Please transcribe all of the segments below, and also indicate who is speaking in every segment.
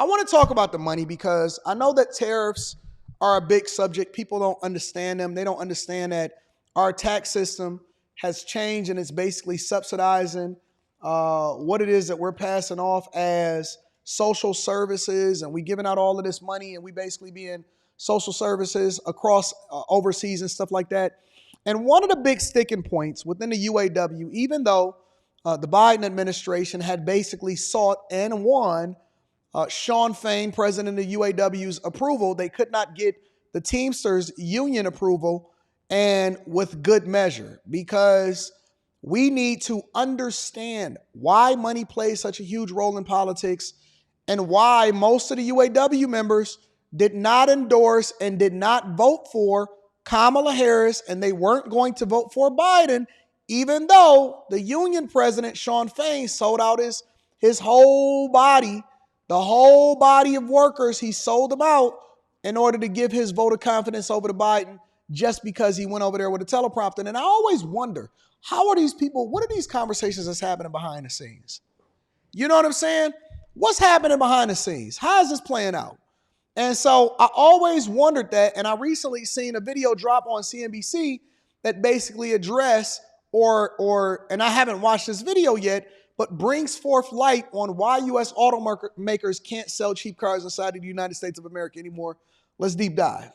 Speaker 1: I want to talk about the money because I know that tariffs are a big subject. People don't understand them. They don't understand that our tax system has changed and it's basically subsidizing what it is that we're passing off as social services, and we giving out all of this money, and we basically being social services across overseas and stuff like that. And one of the big sticking points within the UAW, even though the Biden administration had basically sought and won Shawn Fain, president of UAW's approval, they could not get the Teamsters union approval, and with good measure, because we need to understand why money plays such a huge role in politics and why most of the UAW members did not endorse and did not vote for Kamala Harris, and they weren't going to vote for Biden, even though the union president, Shawn Fain, sold out his whole body, the whole body of workers. He sold them out in order to give his vote of confidence over to Biden just because he went over there with a teleprompter. And I always wonder, how are these people, what are these conversations that's happening behind the scenes? You know what I'm saying? What's happening behind the scenes? How is this playing out? And so I always wondered that, and I recently seen a video drop on CNBC that basically address and I haven't watched this video yet, but brings forth light on why U.S. automakers can't sell cheap cars inside of the United States of America anymore. Let's deep dive.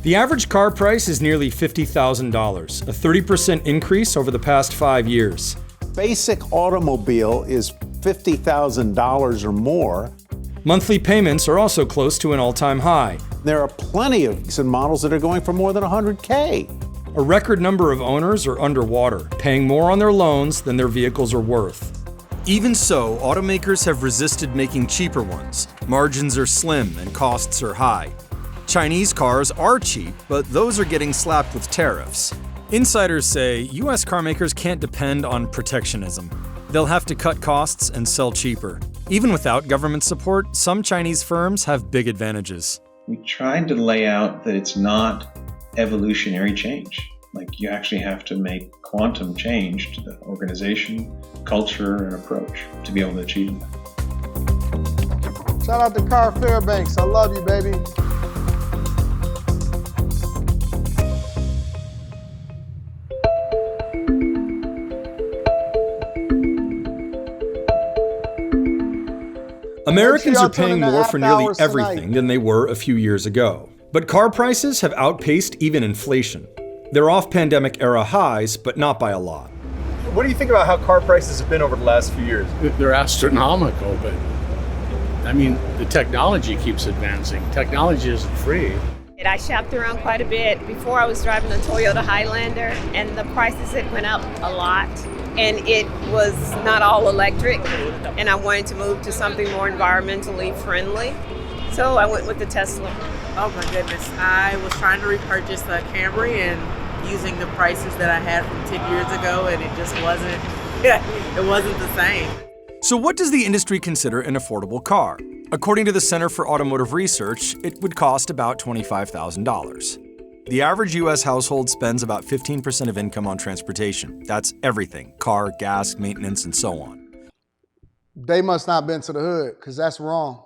Speaker 2: The average car price is nearly $50,000, a 30% increase over the past 5 years.
Speaker 3: Basic automobile is $50,000 or more.
Speaker 2: Monthly payments are also close to an all-time high.
Speaker 3: There are plenty of models that are going for more than $100K.
Speaker 2: A record number of owners are underwater, paying more on their loans than their vehicles are worth. Even so, automakers have resisted making cheaper ones. Margins are slim and costs are high. Chinese cars are cheap, but those are getting slapped with tariffs. Insiders say U.S. carmakers can't depend on protectionism. They'll have to cut costs and sell cheaper. Even without government support, some Chinese firms have big advantages.
Speaker 4: We tried to lay out that it's not evolutionary change. Like, you actually have to make quantum change to the organization, culture, and approach to be able to achieve that.
Speaker 1: Shout out to Car Fairbanks. I love you, baby.
Speaker 2: Americans are paying more for nearly everything than they were a few years ago. But car prices have outpaced even inflation. They're off pandemic-era highs, but not by a lot.
Speaker 5: What do you think about how car prices have been over the last few years?
Speaker 6: They're astronomical, but I mean, the technology keeps advancing. Technology isn't free.
Speaker 7: I shopped around quite a bit. Before, I was driving a Toyota Highlander, and the prices had went up a lot. And it was not all electric, and I wanted to move to something more environmentally friendly. So I went with the Tesla.
Speaker 8: Oh my goodness. I was trying to repurchase a Camry and using the prices that I had from 10 years ago, and it just wasn't, it wasn't the same.
Speaker 2: So what does the industry consider an affordable car? According to the Center for Automotive Research, it would cost about $25,000. The average U.S. household spends about 15% of income on transportation. That's everything: car, gas, maintenance, and so on.
Speaker 1: They must not have been to the hood, because that's wrong.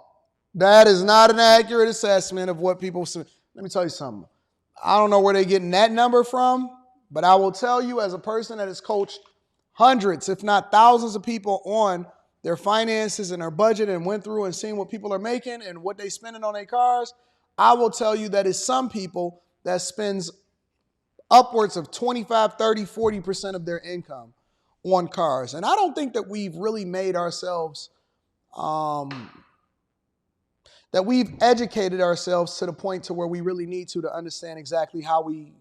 Speaker 1: That is not an accurate assessment of what people say. Let me tell you something. I don't know where they're getting that number from, but I will tell you, as a person that has coached hundreds, if not thousands of people on their finances and their budget, and went through and seen what people are making and what they're spending on their cars, I will tell you that it's some people that spends upwards of 25, 30, 40% of their income on cars. And I don't think that we've really made ourselves, that we've educated ourselves to the point to where we really need to understand exactly how we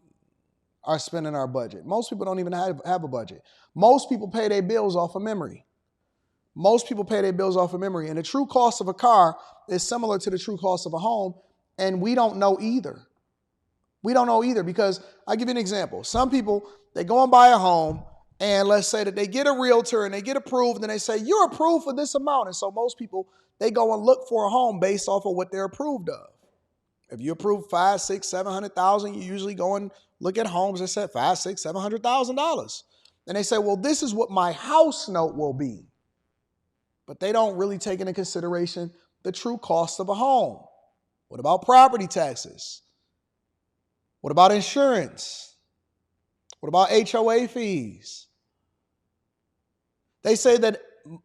Speaker 1: are spending our budget. Most people don't even have a budget. Most people pay their bills off of memory. Most people pay their bills off of memory. And the true cost of a car is similar to the true cost of a home, and we don't know either. We don't know either, because I'll give you an example. Some people, they go and buy a home, and let's say that they get a realtor and they get approved, and they say, you're approved for this amount. And so most people, they go and look for a home based off of what they're approved of. If you approve $500,000, $600,000, $700,000, you usually go and look at homes that said $500,000, $600,000, $700,000. And they say, well, this is what my house note will be. but they don't really take into consideration the true cost of a home. What about property taxes? What about insurance? What about HOA fees? They say that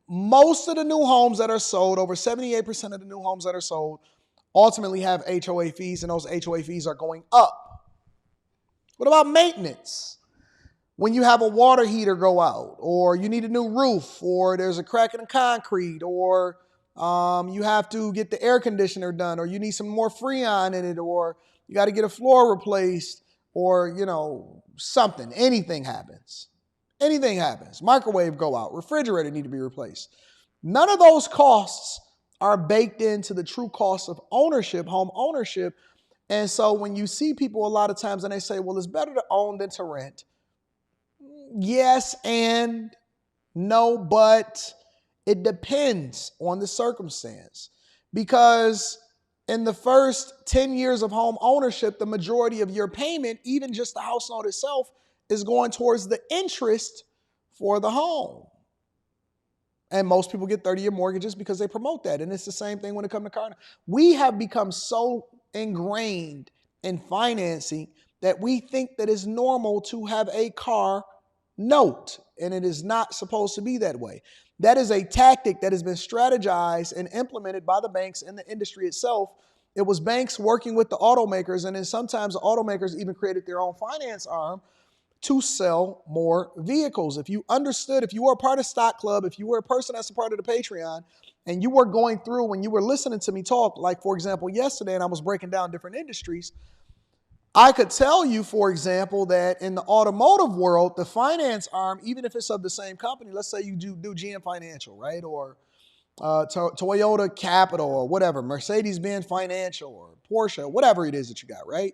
Speaker 1: most of the new homes that are sold, over 78% of the new homes that are sold, ultimately have HOA fees, and those HOA fees are going up. What about maintenance? When you have a water heater go out, or you need a new roof, or there's a crack in the concrete, or you have to get the air conditioner done, or you need some more Freon in it, or you got to get a floor replaced, or, something. Anything happens. Anything happens. Microwave go out. Refrigerator need to be replaced. None of those costs are baked into the true cost of ownership, home ownership. And so when you see people a lot of times and they say, well, it's better to own than to rent. Yes and no, but it depends on the circumstance. Because in the first 10 years of home ownership, the majority of your payment, even just the house note itself, is going towards the interest for the home. And most people get 30-year mortgages because they promote that. And it's the same thing when it comes to car. We have become so ingrained in financing that we think that it's normal to have a car note, and it is not supposed to be that way. That is a tactic that has been strategized and implemented by the banks and the industry itself. It was banks working with the automakers, and then sometimes the automakers even created their own finance arm to sell more vehicles. If you understood, if you were a part of Stock Club, if you were a person that's a part of the Patreon, and you were going through, when you were listening to me talk, like for example, yesterday, and I was breaking down different industries, I could tell you, for example, that in the automotive world, the finance arm, even if it's of the same company, let's say you do GM Financial, right? Or Toyota Capital or whatever, Mercedes-Benz Financial or Porsche, whatever it is that you got, right?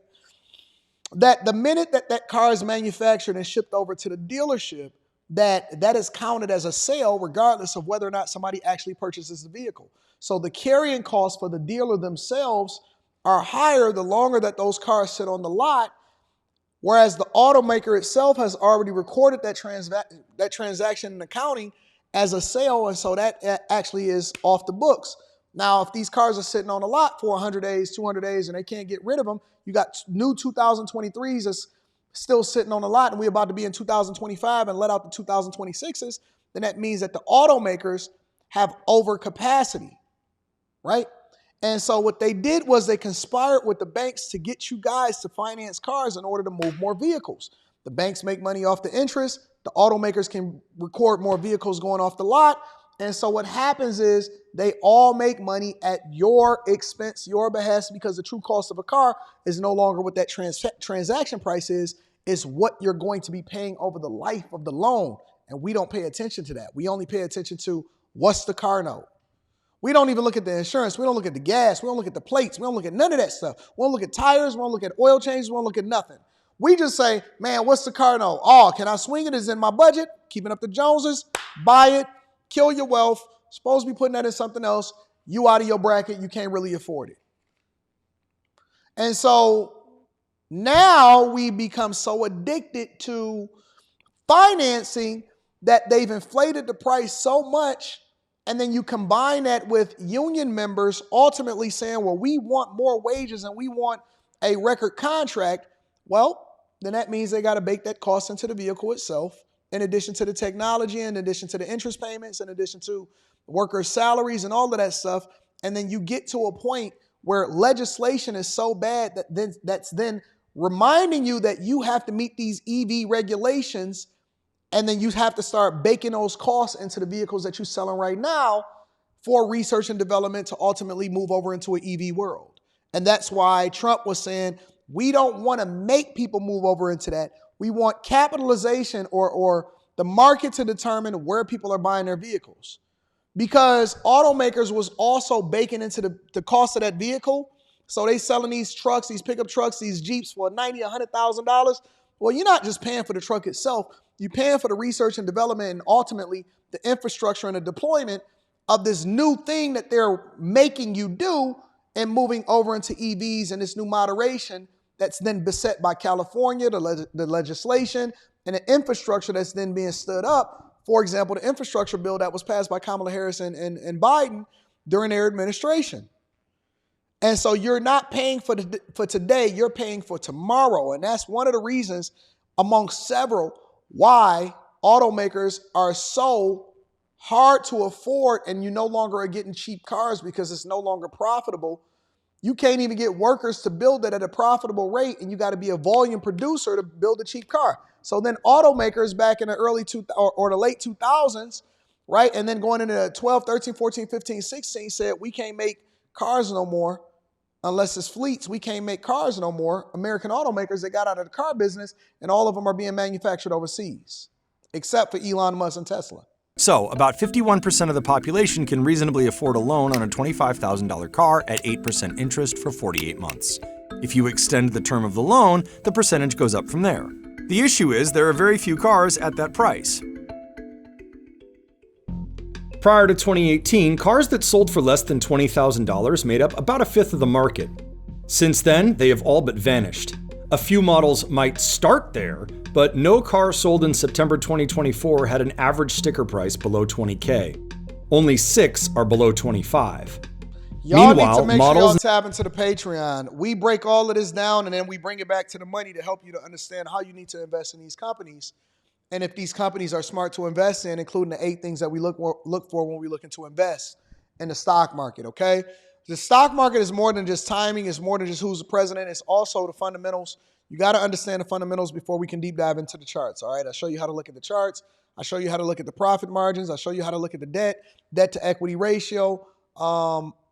Speaker 1: That the minute that that car is manufactured and shipped over to the dealership, that is counted as a sale regardless of whether or not somebody actually purchases the vehicle. So the carrying costs for the dealer themselves are higher the longer that those cars sit on the lot, whereas the automaker itself has already recorded that transaction in accounting as a sale, and so that actually is off the books. Now, if these cars are sitting on the lot for 100 days, 200 days, and they can't get rid of them, you got new 2023s that's still sitting on the lot, and we're about to be in 2025 and let out the 2026s, then that means that the automakers have overcapacity, right? And so what they did was they conspired with the banks to get you guys to finance cars in order to move more vehicles. The banks make money off the interest. The automakers can record more vehicles going off the lot. And so what happens is they all make money at your expense, your behest, because the true cost of a car is no longer what that transaction price is. It's what you're going to be paying over the life of the loan. And we don't pay attention to that. We only pay attention to what's the car note. We don't even look at the insurance. We don't look at the gas. We don't look at the plates. We don't look at none of that stuff. We don't look at tires. We don't look at oil changes. We don't look at nothing. We just say, man, what's the car note? Oh, can I swing it? Is in my budget? Keeping up the Joneses. Buy it. Kill your wealth. Supposed to be putting that in something else. You out of your bracket. You can't really afford it. And so now we become so addicted to financing that they've inflated the price so much. And then you combine that with union members ultimately saying, well, we want more wages and we want a record contract. Well, then that means they got to bake that cost into the vehicle itself, in addition to the technology, in addition to the interest payments, in addition to workers' salaries and all of that stuff. And then you get to a point where legislation is so bad that that's then reminding you that you have to meet these EV regulations. And then you have to start baking those costs into the vehicles that you're selling right now for research and development to ultimately move over into an EV world. And that's why Trump was saying, we don't want to make people move over into that. We want capitalization or the market to determine where people are buying their vehicles. Because automakers was also baking into the cost of that vehicle. So they selling these trucks, these pickup trucks, these Jeeps for $90,000, $100,000. Well, you're not just paying for the truck itself. You're paying for the research and development and ultimately the infrastructure and the deployment of this new thing that they're making you do and moving over into EVs and this new moderation that's then beset by California, the legislation, and the infrastructure that's then being stood up for example, the infrastructure bill that was passed by Kamala Harris and Biden during their administration. And so you're not paying for today, you're paying for tomorrow. And that's one of the reasons, among several, why automakers are so hard to afford and you no longer are getting cheap cars because it's no longer profitable. You can't even get workers to build it at a profitable rate, and you got to be a volume producer to build a cheap car. So then automakers back in the early or the late 2000s, right, and then going into 12, 13, 14, 15, 16, said we can't make cars no more unless it's fleets. We can't make cars no more. American automakers, they got out of the car business, and all of them are being manufactured overseas, except for Elon Musk and Tesla.
Speaker 2: So, about 51% of the population can reasonably afford a loan on a $25,000 car at 8% interest for 48 months. If you extend the term of the loan, the percentage goes up from there. The issue is there are very few cars at that price. Prior to 2018, cars that sold for less than $20,000 made up about a fifth of the market. Since then, they have all but vanished. A few models might start there, but no car sold in September 2024 had an average sticker price below $20K. Only 6 are below $25.
Speaker 1: Y'all
Speaker 2: Meanwhile,
Speaker 1: need to make
Speaker 2: models
Speaker 1: sure y'all tap into the Patreon. We break all of this down and then we bring it back to the money to help you to understand how you need to invest in these companies. And if these companies are smart to invest in, including the 8 things that we look for when we looking to invest in the stock market, okay? The stock market is more than just timing. It's more than just who's the president. It's also the fundamentals. You got to understand the fundamentals before we can deep dive into the charts, all right? I'll show you how to look at the charts. I'll show you how to look at the profit margins. I'll show you how to look at the debt to equity ratio,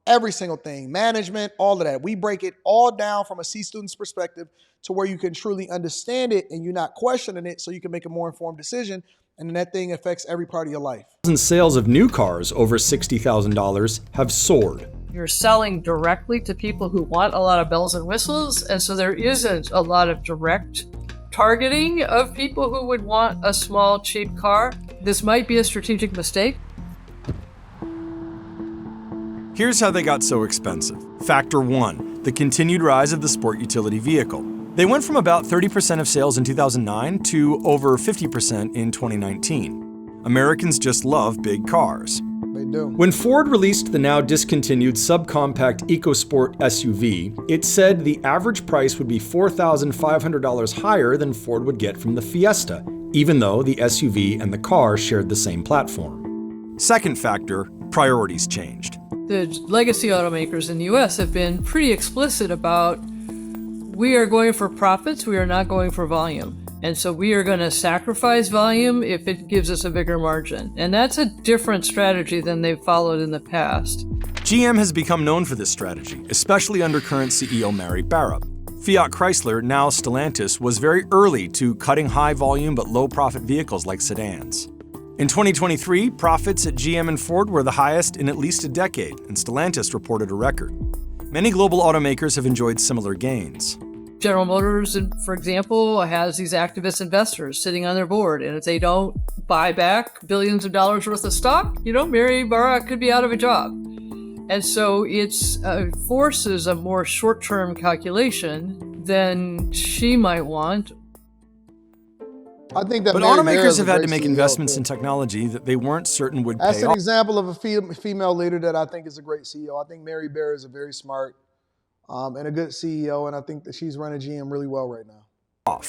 Speaker 1: every single thing, management, all of that. We break it all down from a C student's perspective to where you can truly understand it and you're not questioning it so you can make a more informed decision. And then that thing affects every part of your life.
Speaker 2: Sales of new cars over $60,000 have soared.
Speaker 9: You're selling directly to people who want a lot of bells and whistles, and so there isn't a lot of direct targeting of people who would want a small, cheap car. This might be a strategic mistake.
Speaker 2: Here's how they got so expensive. Factor 1, the continued rise of the sport utility vehicle. They went from about 30% of sales in 2009 to over 50% in 2019. Americans just love big cars.
Speaker 1: They do.
Speaker 2: When Ford released the now discontinued subcompact EcoSport SUV, it said the average price would be $4,500 higher than Ford would get from the Fiesta, even though the SUV and the car shared the same platform. Second factor, priorities changed.
Speaker 9: The legacy automakers in the US have been pretty explicit about we are going for profits, we are not going for volume. And so we are going to sacrifice volume if it gives us a bigger margin. And that's a different strategy than they've followed in the past.
Speaker 2: GM has become known for this strategy, especially under current CEO Mary Barra. Fiat Chrysler, now Stellantis, was very early to cutting high volume but low profit vehicles like sedans. In 2023, profits at GM and Ford were the highest in at least a decade, and Stellantis reported a record. Many global automakers have enjoyed similar gains.
Speaker 9: General Motors, for example, has these activist investors sitting on their board, and if they don't buy back billions of dollars worth of stock, Mary Barra could be out of a job. And so it forces a more short-term calculation than she might want.
Speaker 1: I think that
Speaker 2: but
Speaker 1: Mary
Speaker 2: automakers have had to
Speaker 1: great
Speaker 2: make
Speaker 1: CEO
Speaker 2: investments
Speaker 1: too.
Speaker 2: in technology that they weren't certain would
Speaker 1: That's
Speaker 2: pay
Speaker 1: an
Speaker 2: off.
Speaker 1: example of a female leader that I think is a great CEO. I think Mary Barra is a very smart and a good CEO, and I think that she's running GM really well right now.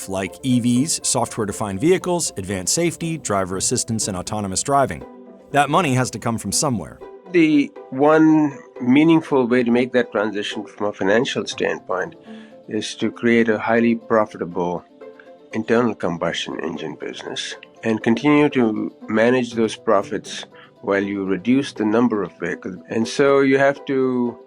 Speaker 2: Like EVs, software-defined vehicles, advanced safety, driver assistance, and autonomous driving. That money has to come from somewhere.
Speaker 10: The one meaningful way to make that transition from a financial standpoint is to create a highly profitable internal combustion engine business and continue to manage those profits while you reduce the number of vehicles. And so you have to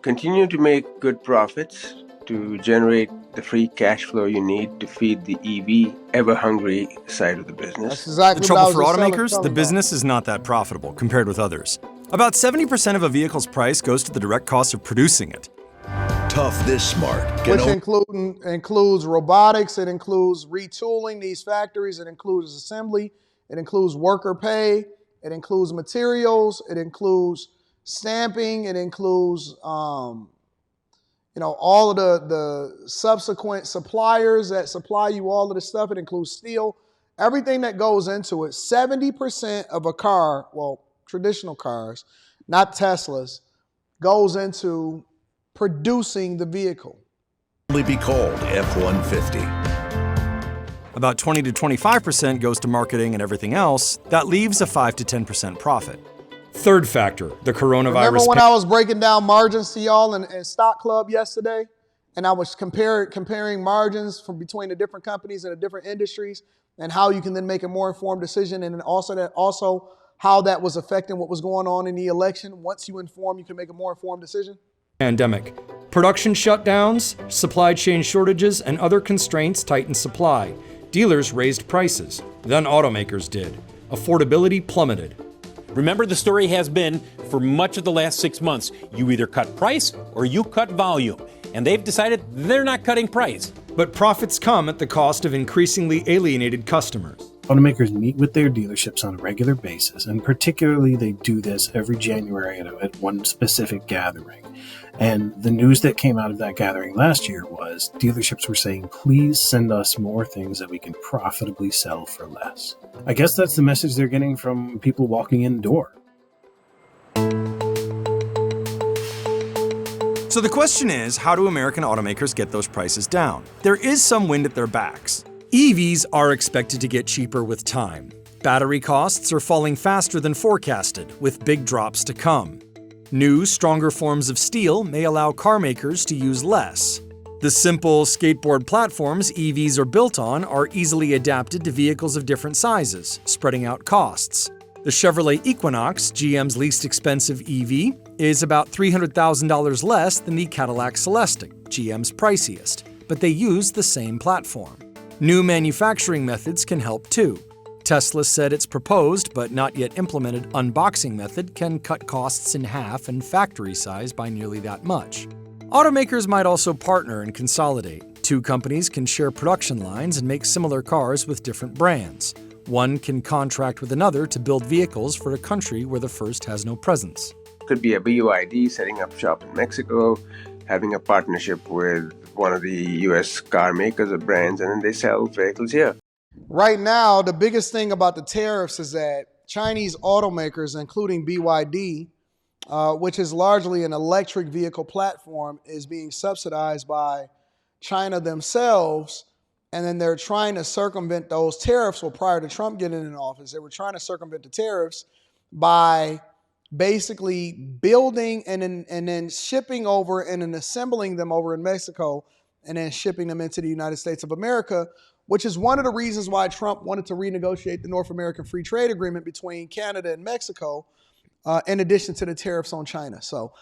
Speaker 10: continue to make good profits to generate the free cash flow you need to feed the EV ever-hungry side of the business.
Speaker 1: That's exactly
Speaker 2: The trouble
Speaker 1: what
Speaker 2: for
Speaker 1: I was
Speaker 2: automakers,
Speaker 1: telling
Speaker 2: the
Speaker 1: about.
Speaker 2: business is not that profitable compared with others. About 70% of a vehicle's price goes to the direct cost of producing it.
Speaker 11: Tough this smart.
Speaker 1: Which includes robotics, it includes retooling these factories, it includes assembly, it includes worker pay, it includes materials, it includes stamping, it includes all of the subsequent suppliers that supply you all of the stuff. It includes steel. everything that goes into it, 70% of a car, well, traditional cars, not Teslas, goes into producing the vehicle.
Speaker 11: Only be called F-150.
Speaker 2: About 20 to 25% goes to marketing and everything else. That leaves a 5 to 10% profit. Third factor, the coronavirus.
Speaker 1: Remember when I was breaking down margins to y'all in Stock Club yesterday? And I was comparing margins from between the different companies and the different industries and how you can then make a more informed decision, and then also how that was affecting what was going on in the election. Once you inform, you can make a more informed decision.
Speaker 2: Pandemic. Production shutdowns, supply chain shortages, and other constraints tightened supply. Dealers raised prices. Then automakers did. Affordability plummeted.
Speaker 12: Remember, the story has been, for much of the last 6 months, you either cut price or you cut volume. And they've decided they're not cutting price.
Speaker 2: But profits come at the cost of increasingly alienated customers.
Speaker 13: Automakers meet with their dealerships on a regular basis, and particularly they do this every January at one specific gathering. And the news that came out of that gathering last year was dealerships were saying, please send us more things that we can profitably sell for less. I guess that's the message they're getting from people walking in the door.
Speaker 2: So the question is, how do American automakers get those prices down? There is some wind at their backs. EVs are expected to get cheaper with time. Battery costs are falling faster than forecasted, with big drops to come. New, stronger forms of steel may allow car makers to use less. The simple skateboard platforms EVs are built on are easily adapted to vehicles of different sizes, spreading out costs. The Chevrolet Equinox, GM's least expensive EV, is about $300,000 less than the Cadillac Celestiq, GM's priciest, but they use the same platform. New manufacturing methods can help too. Tesla said its proposed, but not yet implemented, unboxing method can cut costs in half and factory size by nearly that much. Automakers might also partner and consolidate. Two companies can share production lines and make similar cars with different brands. One can contract with another to build vehicles for a country where the first has no presence.
Speaker 10: Could be a BYD setting up shop in Mexico, having a partnership with one of the U.S. car makers or brands, and then they sell vehicles here.
Speaker 1: Right now, the biggest thing about the tariffs is that Chinese automakers, including BYD, which is largely an electric vehicle platform, is being subsidized by China themselves. And then they're trying to circumvent those tariffs. Well, prior to Trump getting in office, they were trying to circumvent the tariffs by basically building and then shipping over and then assembling them over in Mexico and then shipping them into the United States of America, which is one of the reasons why Trump wanted to renegotiate the North American Free Trade Agreement between Canada and Mexico, in addition to the tariffs on China. So